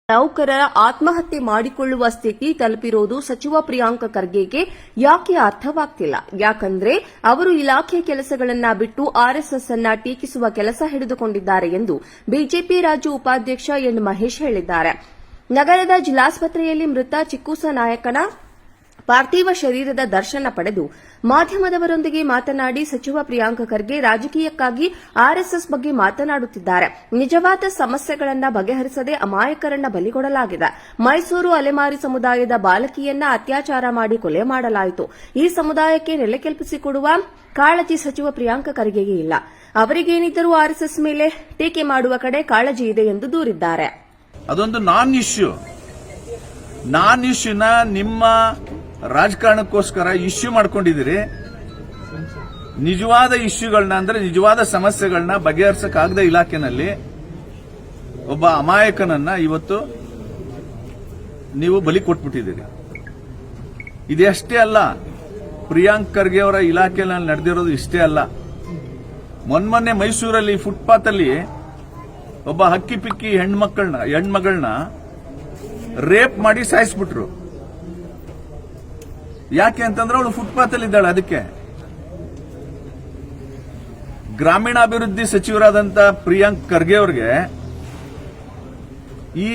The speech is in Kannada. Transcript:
ನೌಕರರ ಆತ್ಮಹತ್ಯೆ ಮಾಡಿಕೊಳ್ಳುವ ಸ್ಥಿತಿ ತಲುಪಿರೋದು ಸಚಿವ ಪ್ರಿಯಾಂಕ ಖರ್ಗೆಗೆ ಯಾಕೆ ಅರ್ಥವಾಗ್ತಿಲ್ಲ. ಯಾಕಂದ್ರೆ ಅವರು ಇಲಾಖೆ ಕೆಲಸಗಳನ್ನ ಬಿಟ್ಟು ಆರ್ಎಸ್ಎಸ್ ಅನ್ನ ಟೀಕಿಸುವ ಕೆಲಸ ಹಿಡಿದುಕೊಂಡಿದ್ದಾರೆ ಎಂದು ಬಿಜೆಪಿ ರಾಜ್ಯ ಉಪಾಧ್ಯಕ್ಷ ಎನ್ ಮಹೇಶ್ ಹೇಳಿದ್ದಾರೆ. ನಗರದ ಜಿಲ್ಲಾಸ್ಪತ್ರೆಯಲ್ಲಿ ಮೃತ ಚಿಕ್ಕೂಸ ನಾಯಕನ ಪಾರ್ಥಿವ ಶರೀರದ ದರ್ಶನ ಪಡೆದು ಮಾಧ್ಯಮದವರೊಂದಿಗೆ ಮಾತನಾಡಿ ಸಚಿವ ಪ್ರಿಯಾಂಕ ಖರ್ಗೆ ರಾಜಕೀಯಕ್ಕಾಗಿ ಆರ್ಎಸ್ಎಸ್ ಬಗ್ಗೆ ಮಾತನಾಡುತ್ತಿದ್ದಾರೆ. ನಿಜವಾದ ಸಮಸ್ಯೆಗಳನ್ನು ಬಗೆಹರಿಸದೆ ಅಮಾಯಕರನ್ನ ಬಲಿಕೊಡಲಾಗಿದೆ. ಮೈಸೂರು ಅಲೆಮಾರಿ ಸಮುದಾಯದ ಬಾಲಕಿಯನ್ನ ಅತ್ಯಾಚಾರ ಮಾಡಿ ಕೊಲೆ ಮಾಡಲಾಯಿತು. ಈ ಸಮುದಾಯಕ್ಕೆ ನೆಲೆ ಕಲ್ಪಿಸಿಕೊಡುವ ಕಾಳಜಿ ಸಚಿವ ಪ್ರಿಯಾಂಕ ಖರ್ಗೆಗೆ ಇಲ್ಲ. ಅವರಿಗೇನಿದ್ದರೂ ಆರ್ಎಸ್ಎಸ್ ಮೇಲೆ ಟೀಕೆ ಮಾಡುವ ಕಡೆ ಕಾಳಜಿ ಇದೆ ಎಂದು ದೂರಿದ್ದಾರೆ. ಅದೊಂದು ನಾನ್ ಇಶ್ಯೂನ ನಿಮ್ಮ ರಾಜಕಾರಣಕ್ಕೋಸ್ಕರ ಇಶ್ಯೂ ಮಾಡ್ಕೊಂಡಿದ್ದೀರಿ. ನಿಜವಾದ ಇಶ್ಯೂಗಳನ್ನ ಅಂದ್ರೆ ನಿಜವಾದ ಸಮಸ್ಯೆಗಳನ್ನ ಬಗೆಹರಿಸಕ್ಕಾಗದ ಇಲಾಖೆನಲ್ಲಿ ಒಬ್ಬ ಅಮಾಯಕನನ್ನ ಇವತ್ತು ನೀವು ಬಲಿ ಕೊಟ್ಬಿಟ್ಟಿದ್ದೀರಿ. ಇದಷ್ಟೇ ಅಲ್ಲ, ಪ್ರಿಯಾಂಕ್ ಖರ್ಗೆ ಅವರ ಇಲಾಖೆಯಲ್ಲಿ ನಡೆದಿರೋದು ಇಷ್ಟೇ ಅಲ್ಲ. ಮೊನ್ನೆ ಮೈಸೂರಲ್ಲಿ ಫುಟ್ಪಾತ್ ಅಲ್ಲಿ ಒಬ್ಬ ಹಕ್ಕಿ ಪಿಕ್ಕಿ ಹೆಣ್ಮಗಳನ್ನ ರೇಪ್ ಮಾಡಿ ಸಾಯಿಸ್ಬಿಟ್ರು. ಯಾಕೆ ಅಂತಂದ್ರೆ ಅವಳು ಫುಟ್ಪಾತ್ ಅಲ್ಲಿ ಇದ್ದಾಳೆ. ಅದಕ್ಕೆ ಗ್ರಾಮೀಣಾಭಿವೃದ್ಧಿ ಸಚಿವರಾದಂತ ಪ್ರಿಯಾಂಕ್ ಖರ್ಗೆ ಅವರಿಗೆ ಈ